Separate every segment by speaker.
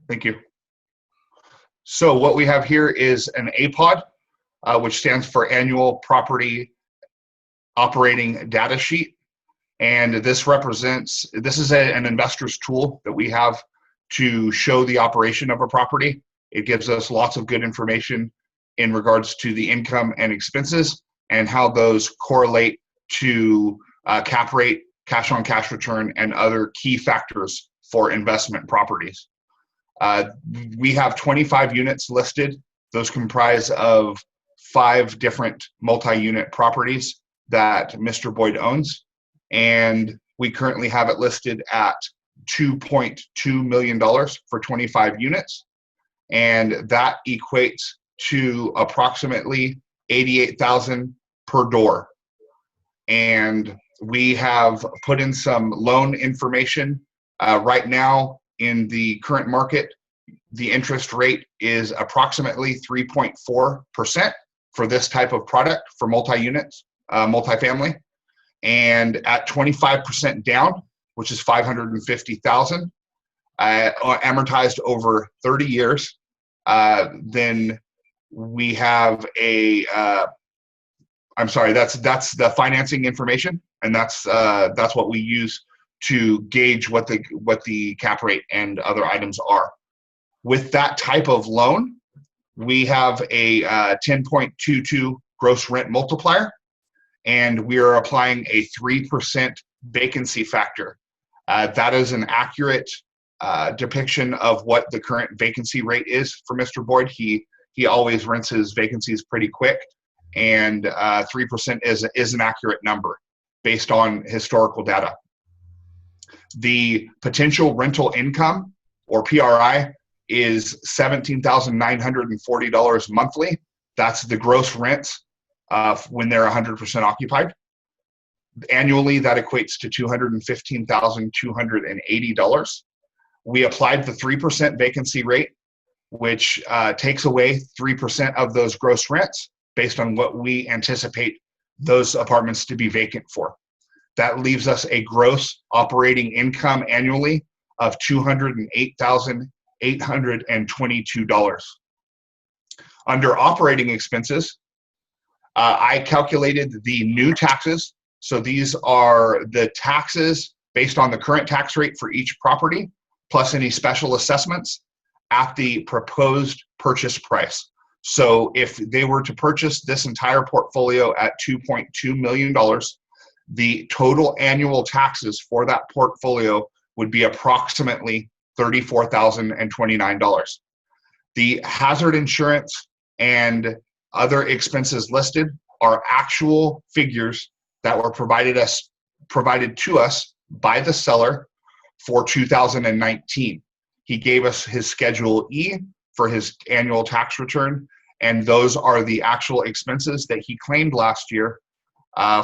Speaker 1: Thank you. So what we have here is an APOD, which stands for Annual Property Operating Data Sheet. And this is an investor's tool that we have to show the operation of a property. It gives us lots of good information in regards to the income and expenses and how those correlate to cap rate, cash on cash return, and other key factors for investment properties. We have 25 units listed. Those comprise of 5 different multi-unit properties that Mr. Boyd owns. And we currently have it listed at $2.2 million for 25 units. And that equates to approximately $88,000 per door. And we have put in some loan information. Right now in the current market, the interest rate is approximately 3.4% for this type of product for multi-units, multifamily. And at 25% down, which is $550,000, amortized over 30 years, then we have a, I'm sorry, that's the financing information, and that's what we use to gauge what the cap rate and other items are. With that type of loan, we have a 10.22 gross rent multiplier, and we are applying a 3% vacancy factor. That is an accurate depiction of what the current vacancy rate is for Mr. Boyd. He always rents his vacancies pretty quick, and 3% is an accurate number based on historical data. The potential rental income, or PRI, is $17,940 monthly. That's the gross rents when they're 100% occupied. Annually, that equates to $215,280. We applied the 3% vacancy rate, which takes away 3% of those gross rents based on what we anticipate those apartments to be vacant for. That leaves us a gross operating income annually of $208,822. Under operating expenses, I calculated the new taxes. So these are the taxes based on the current tax rate for each property, plus any special assessments at the proposed purchase price. So if they were to purchase this entire portfolio at $2.2 million, the total annual taxes for that portfolio would be approximately $34,029. The hazard insurance and other expenses listed are actual figures that were provided to us by the seller for 2019. He gave us his Schedule E for his annual tax return, and those are the actual expenses that he claimed last year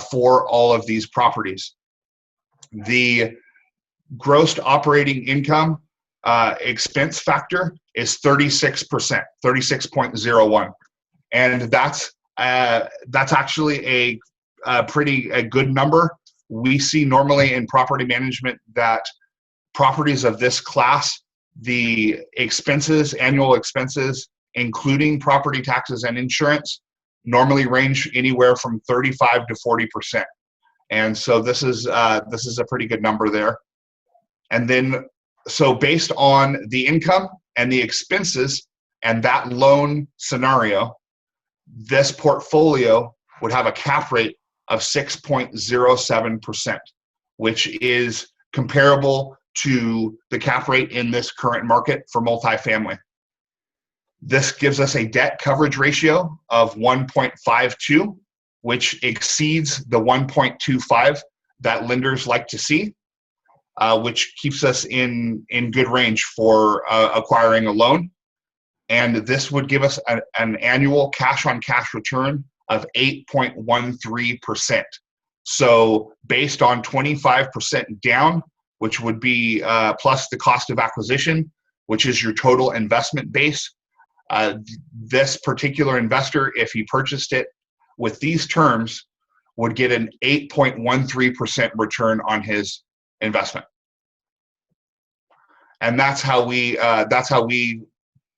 Speaker 1: for all of these properties. The gross operating income expense factor is 36%, 36.01, and that's actually a pretty good number. We see normally in property management that properties of this class, the expenses, annual expenses, including property taxes and insurance, normally range anywhere from 35 to 40%. And so this is a pretty good number there. And then, so based on the income and the expenses and that loan scenario, this portfolio would have a cap rate of 6.07%, which is comparable to the cap rate in this current market for multifamily. This gives us a debt coverage ratio of 1.52, which exceeds the 1.25 that lenders like to see, which keeps us in good range for acquiring a loan. And this would give us an annual cash on cash return of 8.13%. So based on 25% down, which would be plus the cost of acquisition, which is your total investment base, this particular investor, if he purchased it with these terms, would get an 8.13% return on his investment. And that's how we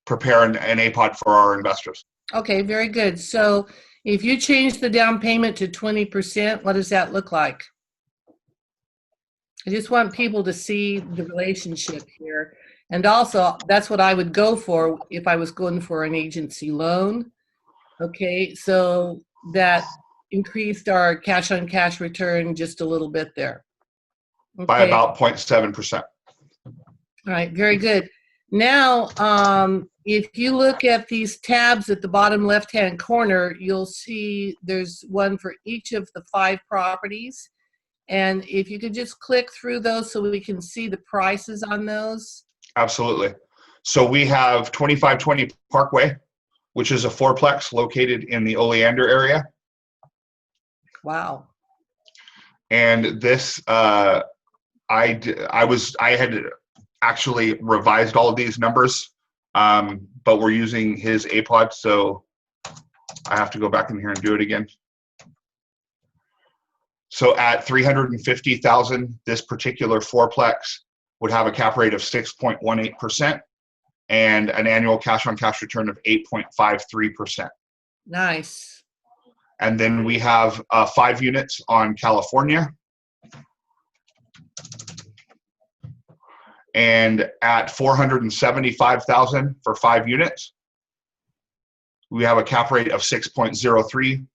Speaker 1: prepare an APOD for our investors.
Speaker 2: Okay, very good. So if you change the down payment to 20%, what does that look like? I just want people to see the relationship here. And also, that's what I would go for if I was going for an agency loan. Okay, so that increased our cash on cash return just a little bit there.
Speaker 1: By
Speaker 2: Okay,
Speaker 1: about 0.7%.
Speaker 2: all right, very good. Now, if you look at these tabs at the bottom left-hand corner, you'll see there's one for each of the 5 properties. And if you could just click through those so we can see the prices on those.
Speaker 1: Absolutely. So we have 2520 Parkway, which is a fourplex located in the Oleander area.
Speaker 2: Wow.
Speaker 1: And this, I had actually revised all of these numbers, but we're using his APOD, so I have to go back in here and do it again. So at 350,000, this particular fourplex would have a cap rate of 6.18% and an annual cash on cash return of 8.53%.
Speaker 2: Nice.
Speaker 1: And then we have 5 units on California. And at 475,000 for 5 units, we have a cap rate of 6.03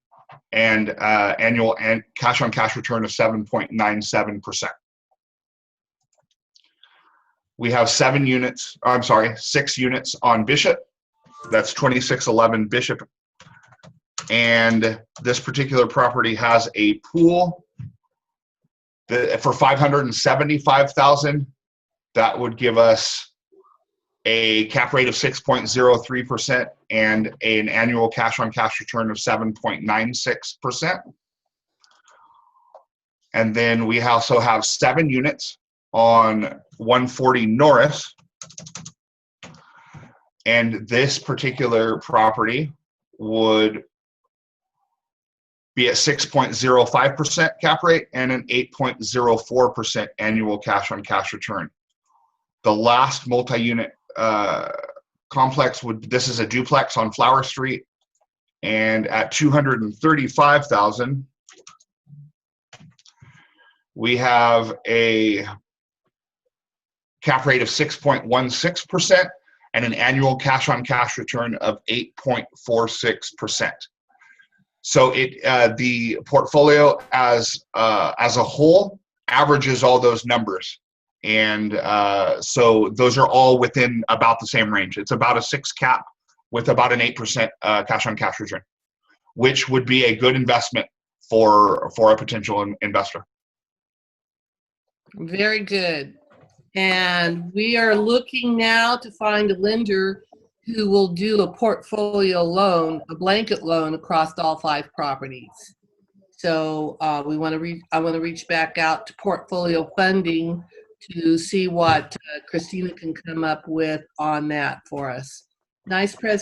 Speaker 1: and annual and cash on cash return of 7.97%. We have 6 units on Bishop. That's 2611 Bishop. And this particular property has a pool for 575,000. That would give us a cap rate of 6.03% and an annual cash on cash return of 7.96%. And then we also have 7 units on 140 Norris. And this particular property would be at 6.05% cap rate and an 8.04% annual cash on cash return. The last multi-unit complex this is a duplex on Flower Street, and at 235,000, we have a cap rate of 6.16% and an annual cash on cash return of 8.46%. So the portfolio as a whole averages all those numbers. And so those are all within about the same range. It's about a 6 cap with about an 8% cash on cash return, which would be a good investment for a potential investor.
Speaker 2: Very good. And we are looking now to find a lender who will do a portfolio loan, a blanket loan across all 5 properties. So I want to reach back out to Portfolio Funding to see what Christina can come up with on that for us. Nice presentation.